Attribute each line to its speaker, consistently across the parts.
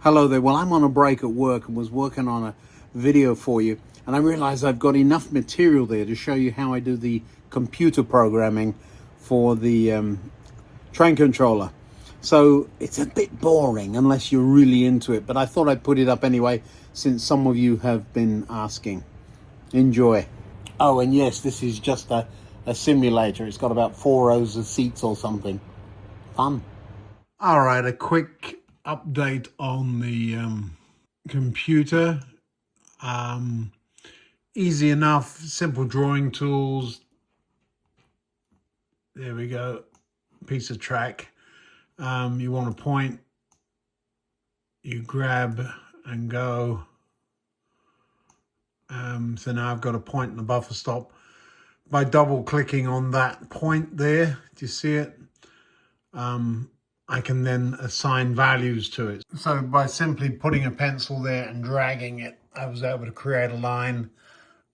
Speaker 1: Hello there. Well, I'm on a break at work and was working on a video for you, and I realized I've got enough material there to show you how I do the computer programming for the train controller. So it's a bit boring unless you're really into it, but I thought I'd put it up anyway since some of you have been asking. Enjoy. Oh, and yes, this is just a simulator. It's got about 4 rows of seats or something. Fun. All right, a quick update on the computer. Easy enough, simple drawing tools. There we go, piece of track. You want a point, you grab and go. So now I've got a point and a buffer stop. By double clicking on that point there, do you see it? I can then assign values to it. So by simply putting a pencil there and dragging it, I was able to create a line.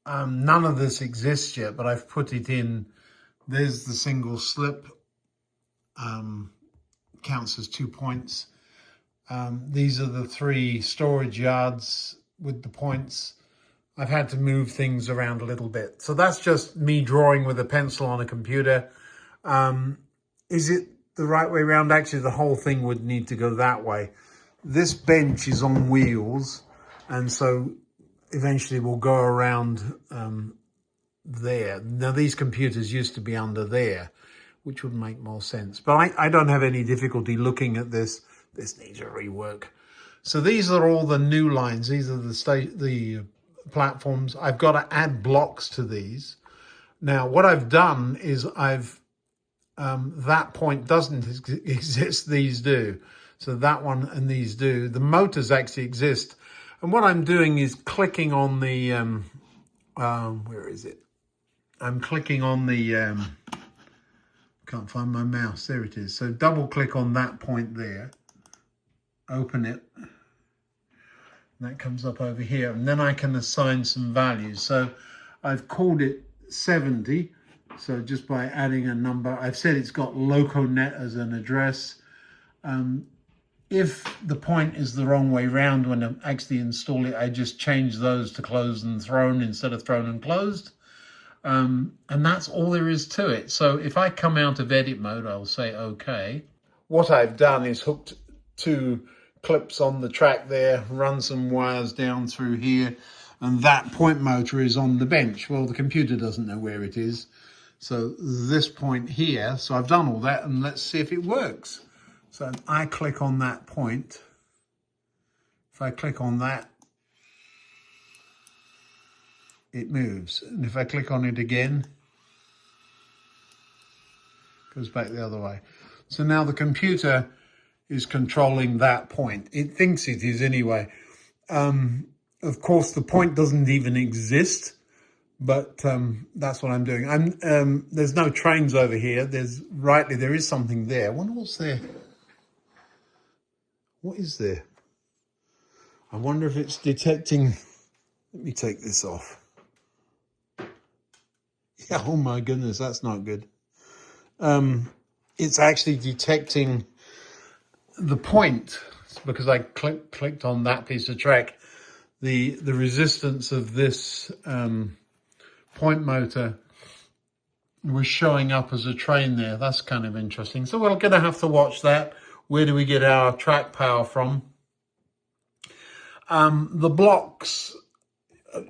Speaker 1: None of this exists yet, but I've put it in. There's the single slip, counts as 2 points. These are the 3 storage yards with the points. I've had to move things around a little bit. So that's just me drawing with a pencil on a computer. Is it the right way around? Actually, the whole thing would need to go that way. This bench is on wheels, and so eventually we'll go around there. Now, these computers used to be under there, which would make more sense. But I don't have any difficulty looking at this. This needs a rework. So these are all the new lines. These are the platforms. I've got to add blocks to these. Now, what I've done is that point doesn't exist, these do. So that one and these do. The motors actually exist. And what I'm doing is clicking on the, where is it? I'm clicking on the, can't find my mouse, there it is. So double click on that point there, open it. That comes up over here, and then I can assign some values. So I've called it 70. So just by adding a number, I've said it's got Loco Net as an address. If the point is the wrong way round when I actually install it, I just change those to closed and thrown instead of thrown and closed. And that's all there is to it. So if I come out of edit mode, I'll say okay. What I've done is hooked 2 clips on the track there, run some wires down through here, and that point motor is on the bench. Well, the computer doesn't know where it is. So this point here, so I've done all that, and let's see if it works. So I click on that point. If I click on that, it moves. And if I click on it again, it goes back the other way. So now the computer is controlling that point. It thinks it is anyway. Of course, the point doesn't even exist. But that's what I'm doing. There's no trains over here. There is something there. I wonder what's there. What is there? I wonder if it's detecting. Let me take this off. Yeah, oh my goodness, that's not good. It's actually detecting the point because I clicked on that piece of track. The resistance of this point motor was showing up as a train there. That's kind of interesting. So we're going to have to watch that. Where do we get our track power from? The blocks,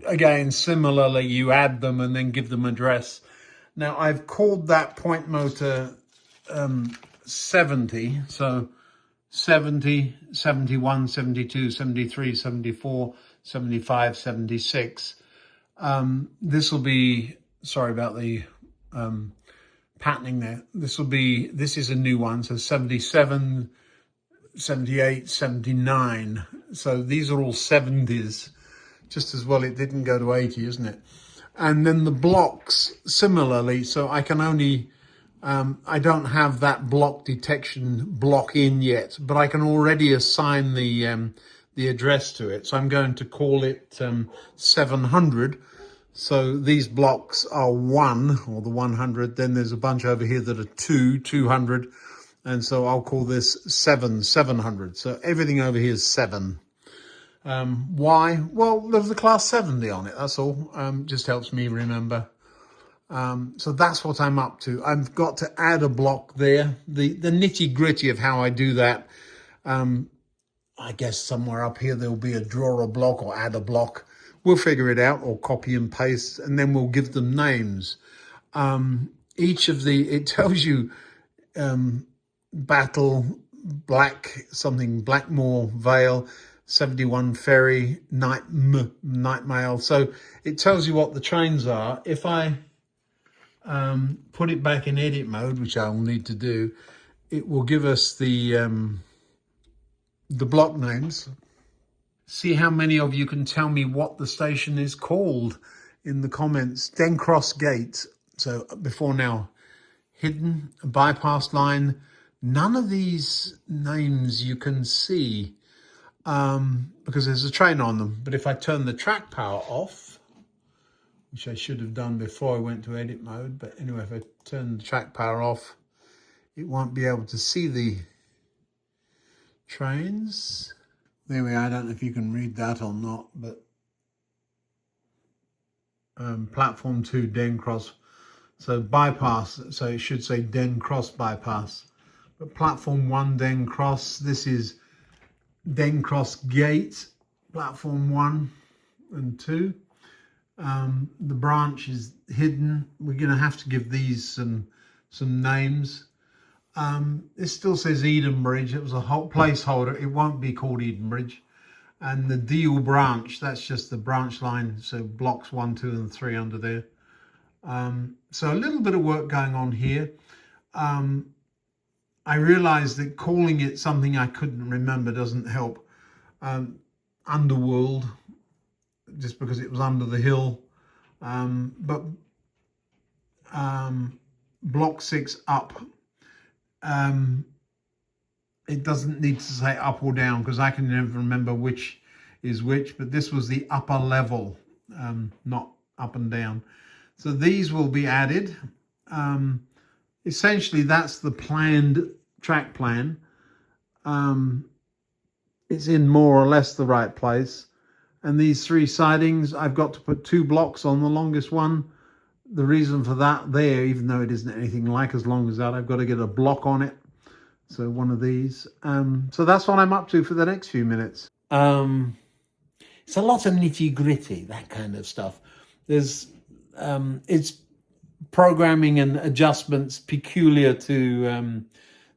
Speaker 1: again, similarly, you add them and then give them address. Now, I've called that point motor 70. So 70, 71, 72, 73, 74, 75, 76. This will be, sorry about the patterning there. This is a new one. So 77, 78, 79. So these are all 70s. Just as well it didn't go to 80, isn't it? And then the blocks similarly. So I can only, I don't have that block detection block in yet, but I can already assign the address to it. So I'm going to call it 700. So these blocks are 1, or the 100. Then there's a bunch over here that are 200. And so I'll call this 700. So everything over here is 7. Why? Well, there's the class 70 on it, that's all. Just helps me remember. So that's what I'm up to. I've got to add a block there. The nitty gritty of how I do that, I guess somewhere up here there'll be a draw a block or add a block. We'll figure it out, or copy and paste, and then we'll give them names. Each of it tells you Battle, Blackmore, Vale, 71 Ferry, Night Mail. So it tells you what the trains are. If I put it back in edit mode, which I'll need to do, it will give us the block names. See how many of you can tell me what the station is called in the comments. Dencross Gate. So before now, hidden, bypass line. None of these names you can see because there's a train on them. But if I turn the track power off, which I should have done before I went to edit mode, but anyway, if I turn the track power off, it won't be able to see the trains. There we are. I don't know if you can read that or not, but platform 2, Dencross. So bypass, so it should say Dencross bypass. But platform 1, Dencross. This is Dencross Gate, platform 1 and 2. The branch is hidden. We're going to have to give these some names. It still says Edenbridge. It was a whole placeholder. It won't be called Edenbridge. And the Deal branch, that's just the branch line. So blocks 1, 2, and 3 under there. So a little bit of work going on here. I realized that calling it something I couldn't remember doesn't help. Underworld, just because it was under the hill. But block 6 up. It doesn't need to say up or down because I can never remember which is which, but this was the upper level, not up and down. So these will be added. Essentially, that's the planned track plan. It's in more or less the right place. And these 3 sidings, I've got to put 2 blocks on the longest one. The reason for that there, even though it isn't anything like as long as that, I've got to get a block on it. So one of these. So that's what I'm up to for the next few minutes. It's a lot of nitty gritty, that kind of stuff. There's, it's programming and adjustments peculiar to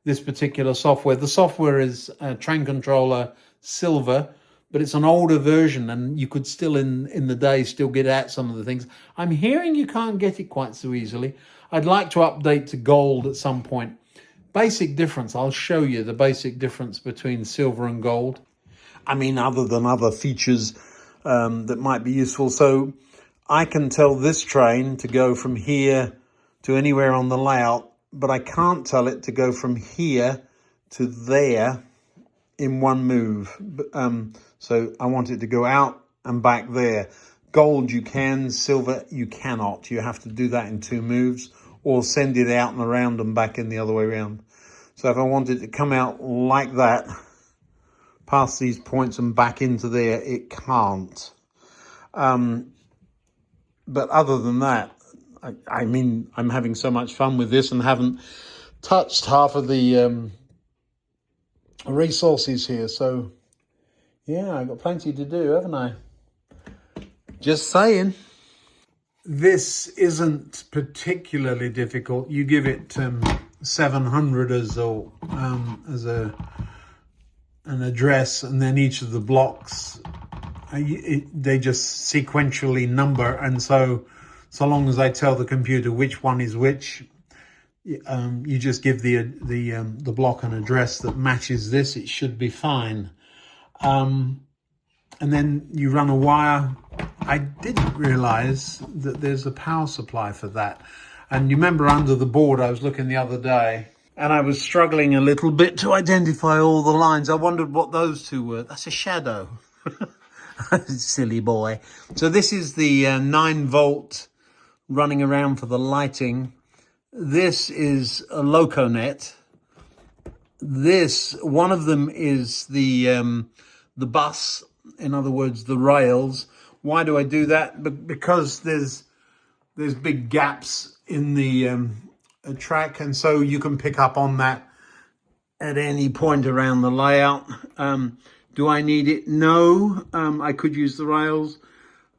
Speaker 1: this particular software. The software is Train Controller Silver, but it's an older version, and you could still in the day still get at some of the things. I'm hearing you can't get it quite so easily. I'd like to update to gold at some point. Basic difference, I'll show you the basic difference between silver and gold. I mean, other than other features that might be useful. So I can tell this train to go from here to anywhere on the layout, but I can't tell it to go from here to there in one move. So I want it to go out and back there. Gold you can, silver you cannot. You have to do that in 2 moves or send it out and around and back in the other way around. So if I wanted to come out like that, past these points and back into there, it can't. But other than that, I mean, I'm having so much fun with this and haven't touched half of the resources here. So, yeah, I've got plenty to do, haven't I? Just saying. This isn't particularly difficult. You give it 700 as an address, and then each of the blocks, they just sequentially number, and so long as I tell the computer which one is which, you just give the block an address that matches this. It should be fine. And then you run a wire. I didn't realize that there's a power supply for that. And you remember under the board, I was looking the other day, and I was struggling a little bit to identify all the lines. I wondered what those 2 were. That's a shadow. Silly boy. So this is the 9 volt running around for the lighting. This is a Loco Net. One of them is the bus, in other words, the rails. Why do I do that? Because there's big gaps in the track, and so you can pick up on that at any point around the layout. Do I need it? No. I could use the rails,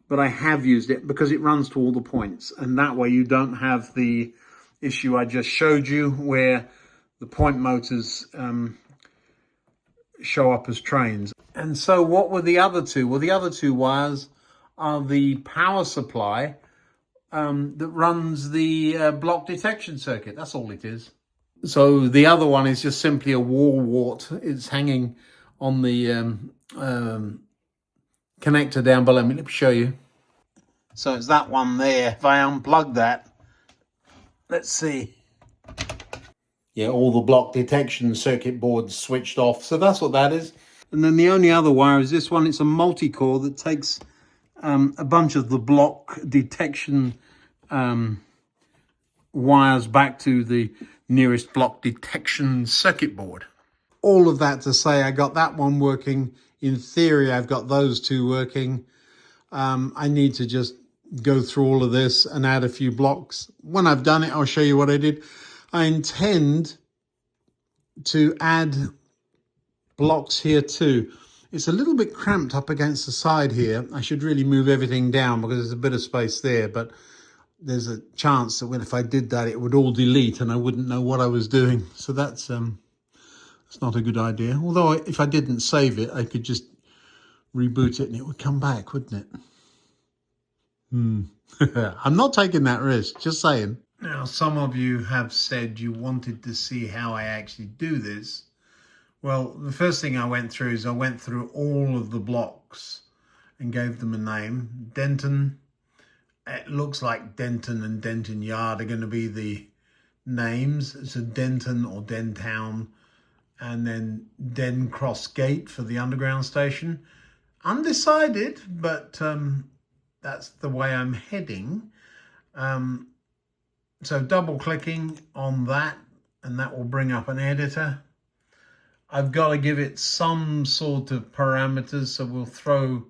Speaker 1: but I have used it because it runs to all the points, and that way you don't have the issue I just showed you where the point motors show up as trains. And so what were the other two? Well, the other two wires are the power supply that runs the block detection circuit. That's all it is. So the other one is just simply a wall wart. It's hanging on the connector down below. Let me show you. So it's that one there. If I unplug that, let's see. Yeah, all the block detection circuit boards switched off. So that's what that is. And then the only other wire is this one. It's a multi-core that takes a bunch of the block detection wires back to the nearest block detection circuit board. All of that to say, I got that one working. In theory, I've got those two working. I need to just go through all of this and add a few blocks. When I've done it, I'll show you what I did. I intend to add blocks here too. It's a little bit cramped up against the side here. I should really move everything down because there's a bit of space there, but there's a chance that if I did that, it would all delete and I wouldn't know what I was doing. So that's not a good idea. Although if I didn't save it, I could just reboot it and it would come back, wouldn't it? I'm not taking that risk, just saying. Now, some of you have said you wanted to see how I actually do this. Well, the first thing I went through is I went through all of the blocks and gave them a name. Denton, it looks like Denton and Denton Yard are going to be the names. So Denton or Dentown, and then Den Cross Gate for the underground station. Undecided, but that's the way I'm heading. So double clicking on that, and that will bring up an editor. I've got to give it some sort of parameters, so we'll throw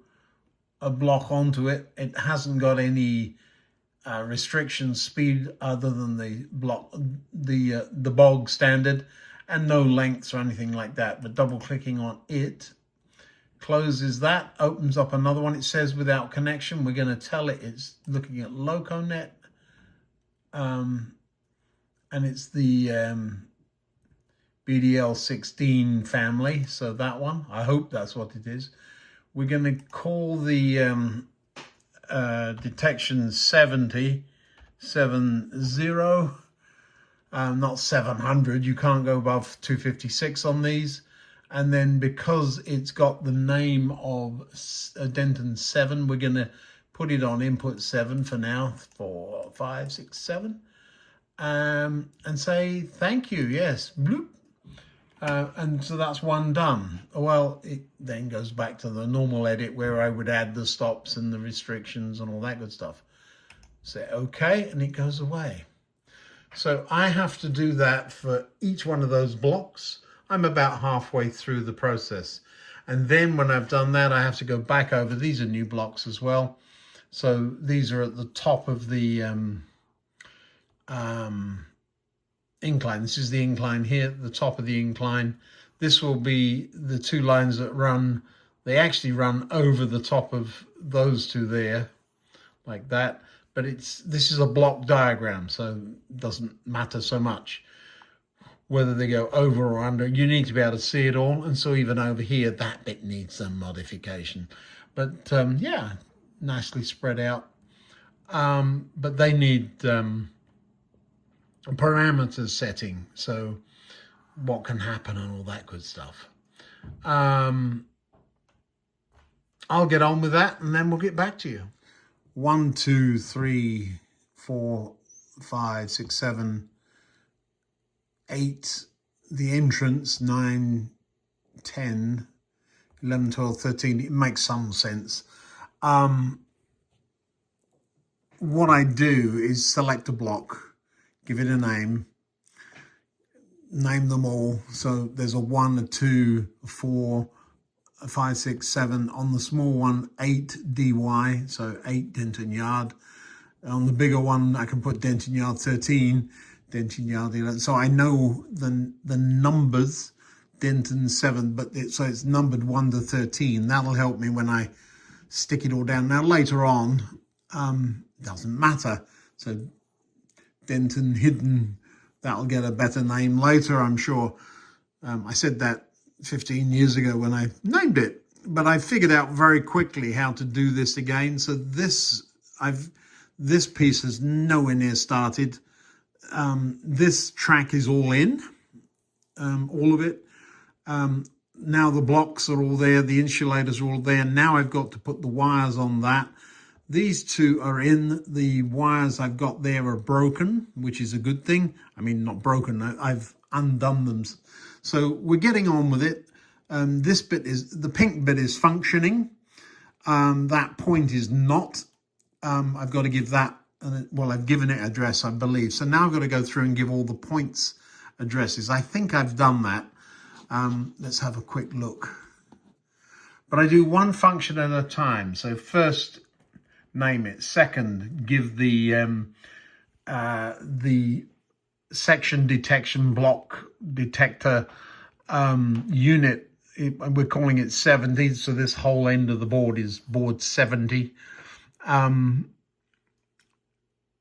Speaker 1: a block onto it. It hasn't got any restriction speed other than the block, the bog standard, and no lengths or anything like that. But double clicking on it closes that, opens up another one. It says without connection. We're going to tell it it's looking at Loco Net, and it's the BDL16 family, so that one, I hope that's what it is. We're going to call the detection 70, not 700, you can't go above 256 on these. And then because it's got the name of Denton 7, we're going to put it on input 7 for now, 4, 5, 6, 7, and say thank you, yes, bloop. And so that's one done. Well, it then goes back to the normal edit where I would add the stops and the restrictions and all that good stuff. Say okay, and it goes away. So I have to do that for each one of those blocks. I'm about halfway through the process. And then when I've done that, I have to go back over. These are new blocks as well. So these are at the top of the incline. This is the incline here, the top of the incline. This will be the two lines that run. They actually run over the top of those two there, like that. But this is a block diagram, so it doesn't matter so much whether they go over or under. You need to be able to see it all. And so even over here, that bit needs some modification. But yeah, nicely spread out. But they need parameters setting, so what can happen and all that good stuff. I'll get on with that and then we'll get back to you. 1, 2, 3, 4, 5, 6, 7, 8, the entrance, 9, 10, 11, 12, 13. It makes some sense. What I do is select a block, give it a name, name them all. So there's a 1, a 2, a 4, a 5, 6, 7. On the small one, 8 dy, so 8 Denton yard. On the bigger one, I can put Denton yard 13, Denton yard 11. So I know the numbers, Denton 7, but so it's numbered 1 to 13. That'll help me when I stick it all down. Now later on, doesn't matter. So Denton hidden, that'll get a better name later, I'm sure. I said that 15 years ago when I named it, but I figured out very quickly how to do this again. So this piece is nowhere near started. This track is all in, all of it. Now the blocks are all there, the insulators are all there. Now I've got to put the wires on that. These two are in. The wires I've got there are broken, which is a good thing. I mean, not broken, I've undone them. So we're getting on with it. This bit is, the pink bit is functioning. That point is not. I've got to give that, well, I've given it address, I believe. So now I've got to go through and give all the points addresses. I think I've done that. Let's have a quick look. But I do one function at a time. So first, name it. Second, give the section detection block detector unit. We're calling it 70. So this whole end of the board is board 70.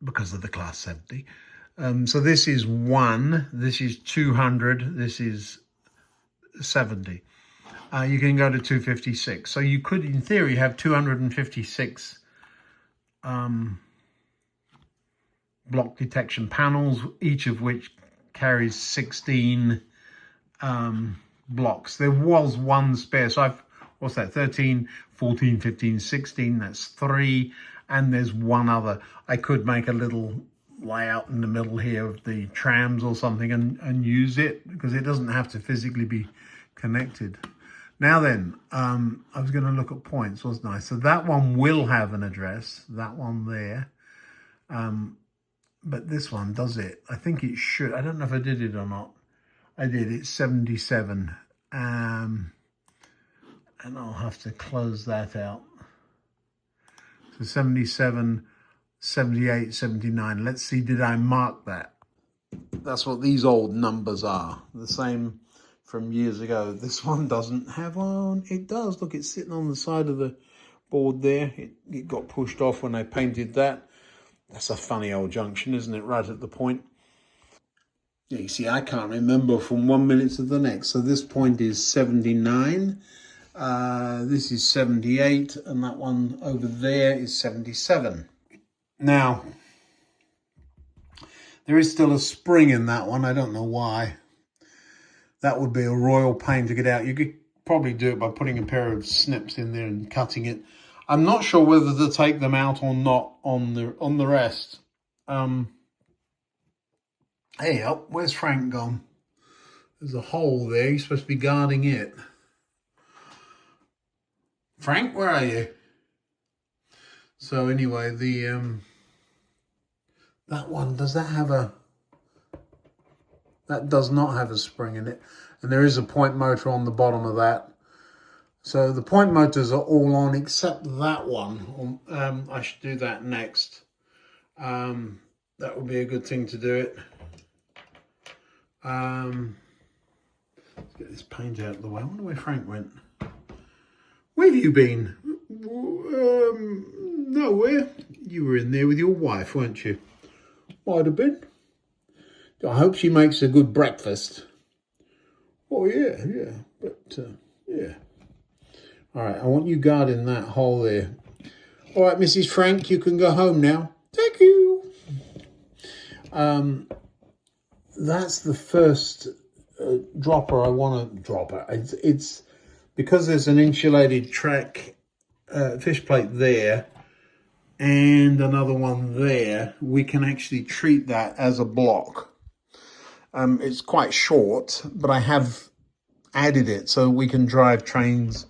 Speaker 1: Because of the class 70. So this is 1, this is 200, this is 70. You can go to 256. So you could, in theory, have 256 block detection panels, each of which carries 16 blocks. There was one spare, so what's that, 13, 14, 15, 16, that's 3, and there's one other. I could make a little layout in the middle here of the trams or something and use it, because it doesn't have to physically be connected. Now then, I was going to look at points, wasn't I? So that one will have an address, that one there. But this one, does it? I think it should. I don't know if I did it or not. I did. It's 77. And I'll have to close that out. So 77, 78, 79. Let's see, did I mark that? That's what these old numbers are. The same from years ago. This one doesn't have one. It does. Look, it's sitting on the side of the board there. It got pushed off when I painted that. That's a funny old junction, isn't it? Right at the point. Yeah, you see, I can't remember from 1 minute to the next. So this point is 79. This is 78. And that one over there is 77. Now, there is still a spring in that one. I don't know why. That would be a royal pain to get out. You could probably do it by putting a pair of snips in there and cutting it. I'm not sure whether to take them out or not on the rest. Hey, up, where's Frank gone? There's a hole there. He's supposed to be guarding it. Frank, where are you? So anyway, that one, does that have a... That does not have a spring in it. And there is a point motor on the bottom of that. So the point motors are all on except that one. I should do that next. That would be a good thing to do it. Let's get this paint out of the way. I wonder where Frank went. Where have you been? Nowhere. You were in there with your wife, weren't you? Might have been. I hope she makes a good breakfast. Oh, yeah. But, yeah. All right, I want you guarding that hole there. All right, Mrs. Frank, you can go home now. Thank you. That's the first dropper I want to drop. It's because there's an insulated track fish plate there and another one there, we can actually treat that as a block. It's quite short, but I have added it so we can drive trains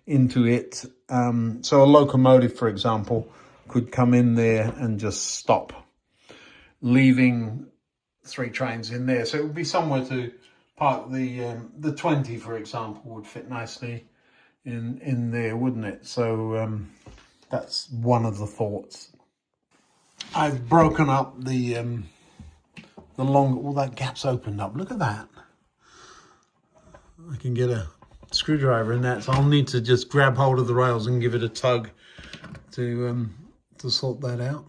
Speaker 1: into it. So a locomotive, for example, could come in there and just stop, leaving 3 trains in there. So it would be somewhere to park the 20, for example, would fit nicely in there, wouldn't it? So that's one of the thoughts. I've broken up the long, all that gap's opened up. Look at that. I can get a screwdriver in that, so I'll need to just grab hold of the rails and give it a tug to sort that out.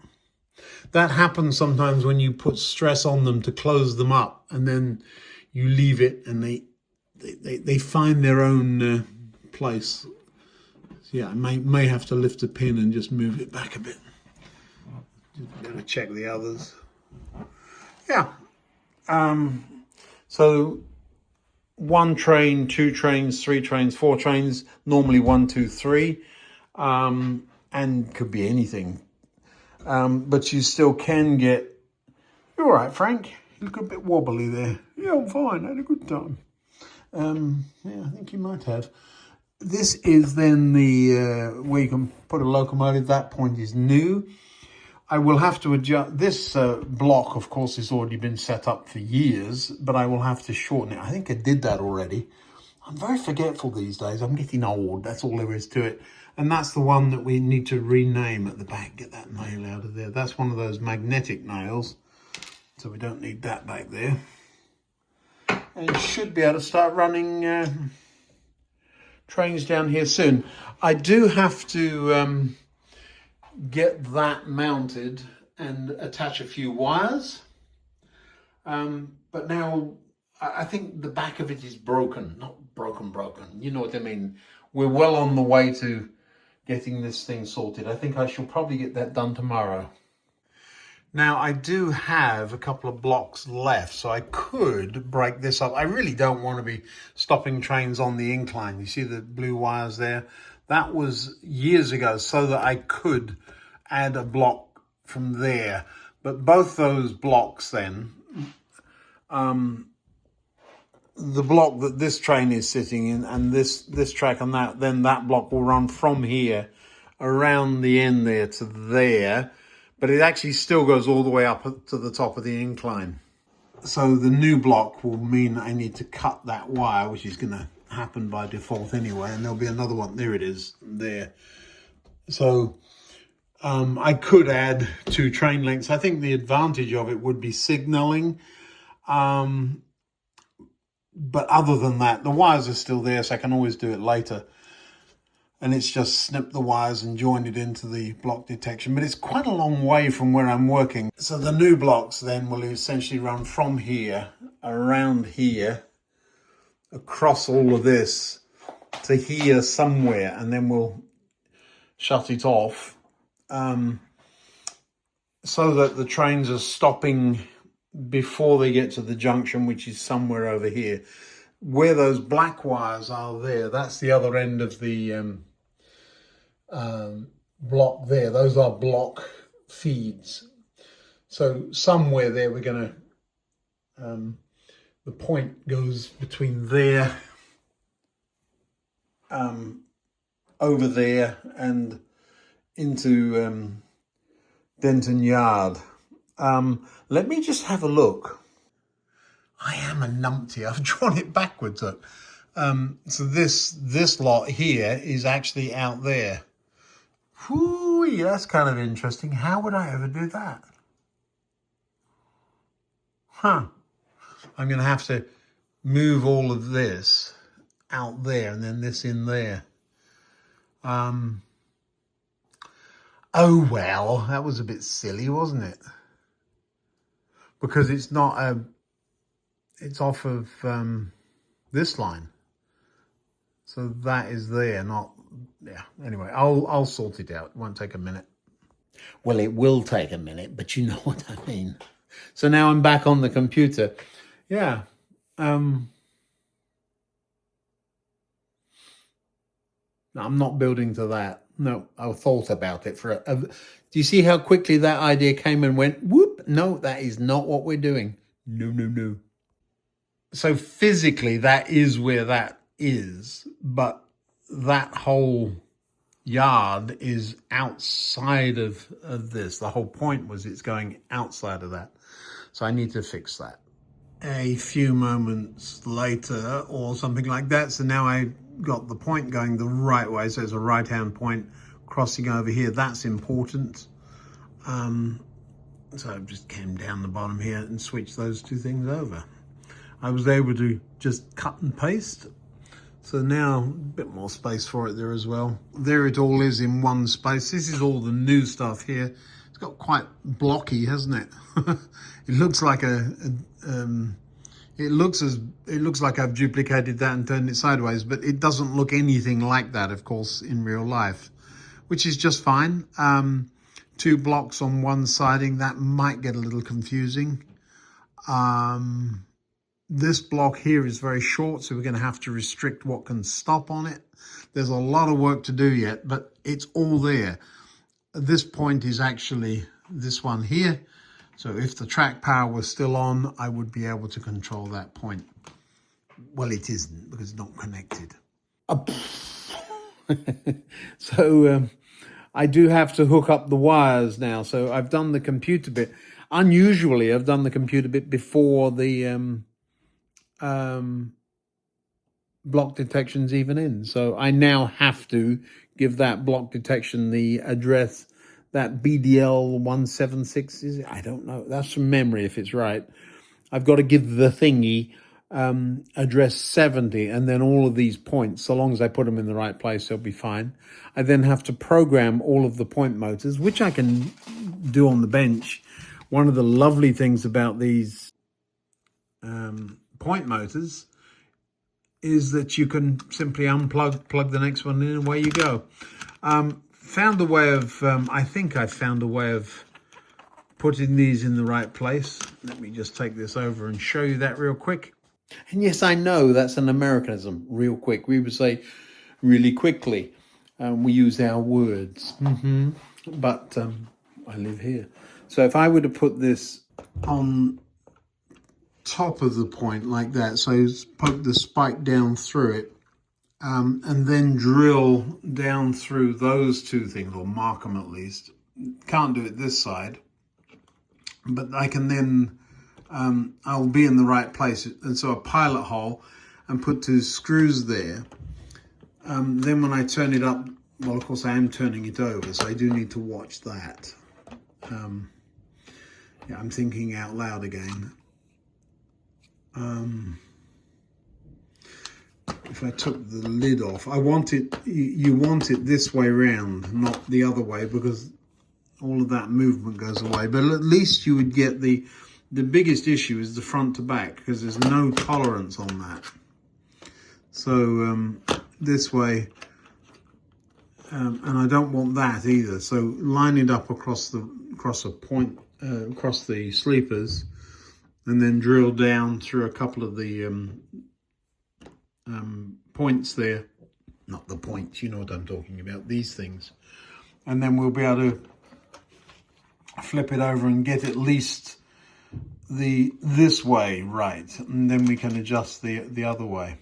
Speaker 1: That happens sometimes when you put stress on them to close them up, and then you leave it, and they find their own place. So yeah, I may have to lift a pin and just move it back a bit. Just better check the others. Yeah. So 1 train, 2 trains, 3 trains, 4 trains, normally 1, 2, 3, and could be anything. But you still can get, you're all right, Frank. You look a bit wobbly there. Yeah, I'm fine. I had a good time. Yeah, I think you might have. This is then the where you can put a locomotive. That point is new. I will have to adjust. This block, of course, has already been set up for years, but I will have to shorten it. I think I did that already. I'm very forgetful these days. I'm getting old. That's all there is to it. And that's the one that we need to rename at the back. Get that nail out of there. That's one of those magnetic nails. So we don't need that back there. And should be able to start running trains down here soon. I do have to get that mounted and attach a few wires. But now I think the back of it is broken. Not broken. You know what I mean? We're well on the way to getting this thing sorted. I think I shall probably get that done tomorrow. Now, I do have a couple of blocks left, so I could break this up. I really don't want to be stopping trains on the incline. You see the blue wires there? That was years ago so that I could add a block from there. But both those blocks then, the block that this train is sitting in and this track and that, then that block will run from here around the end there to there. But it actually still goes all the way up to the top of the incline. So the new block will mean I need to cut that wire, which is going to happen by default anyway. And there'll be another one. There it is, there. So I could add 2 train lengths. I think the advantage of it would be signaling. But other than that, the wires are still there, so I can always do it later. And it's just snip the wires and join it into the block detection. But it's quite a long way from where I'm working. So the new blocks then will essentially run from here, around here, across all of this to here somewhere, and then we'll shut it off so that the trains are stopping before they get to the junction, which is somewhere over here. Where those black wires are there, that's the other end of the block there. Those are block feeds. So somewhere there we're going to, the point goes between there, over there and into Denton Yard. Let me just have a look. I am a numpty. I've drawn it backwards. Look. So this lot here is actually out there. Whoo, that's kind of interesting. How would I ever do that? Huh. I'm going to have to move all of this out there and then this in there. Oh, well, that was a bit silly, wasn't it? Because it's not a, it's off of this line. So that is there, not, yeah. Anyway, I'll sort it out. It won't take a minute. Well, it will take a minute, but you know what I mean. So now I'm back on the computer. Yeah. I'm not building to that. No, I thought about it for do you see how quickly that idea came and went, whoop? No, that is not what we're doing. No. So physically, that is where that is, but that whole yard is outside of this. The whole point was it's going outside of that. So I need to fix that. a few moments later or something like that. So now I got the point going the right way. So it's a right hand point crossing over here. That's important. So I just came down the bottom here and switched those two things over. I was able to just cut and paste. So now a bit more space for it there as well. There it all is in one space. This is all the new stuff here. It's got quite blocky, hasn't it? It looks like it looks like I've duplicated that and turned it sideways, but it doesn't look anything like that, of course, in real life, which is just fine. 2 blocks on one siding, that might get a little confusing. This block here is very short, so we're going to have to restrict what can stop on it. There's a lot of work to do yet, but it's all there. This point is actually this one here. So if the track power was still on, I would be able to control that point. Well, it isn't because it's not connected. So I do have to hook up the wires now. So I've done the computer bit. Unusually, I've done the computer bit before the block detection's even in. So I now have to give that block detection the address, that BDL 176 is it? I don't know. That's from memory if it's right. I've got to give the thingy address 70 and then all of these points. So long as I put them in the right place, they'll be fine. I then have to program all of the point motors, which I can do on the bench. One of the lovely things about these point motors is that you can simply unplug, plug the next one in, and away you go. Found a way of, I think I found a way of putting these in the right place. Let me just take this over and show you that real quick. And yes, I know that's an Americanism, real quick. We would say really quickly. We use our words. But I live here. So if I were to put this on top of the point like that, so poke the spike down through it, and then drill down through those two things, or mark them at least. Can't do it this side, but I can then, I'll be in the right place. And so a pilot hole and put 2 screws there. Then when I turn it up, well, of course I am turning it over, so I do need to watch that. Yeah, I'm thinking out loud again. If I took the lid off, I want it, you want it this way round, not the other way, because all of that movement goes away. But at least you would get the biggest issue is the front to back, because there's no tolerance on that. So this way, and I don't want that either. So line it up across the sleepers, and then drill down through a couple of the points there. Not the points, you know what I'm talking about, these things. And then we'll be able to flip it over and get at least this way right, and then we can adjust the other way.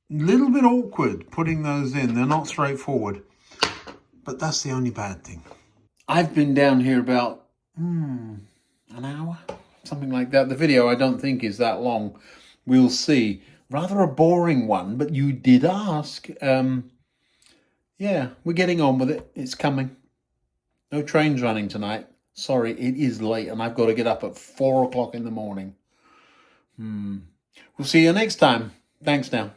Speaker 1: Little bit awkward putting those in. They're not straightforward, but that's the only bad thing. I've been down here about an hour, something like that. The video I don't think is that long. We'll see. Rather a boring one, but you did ask. Yeah, we're getting on with it. It's coming. No trains running tonight. Sorry, it is late and I've got to get up at 4 o'clock in the morning. We'll see you next time. Thanks now.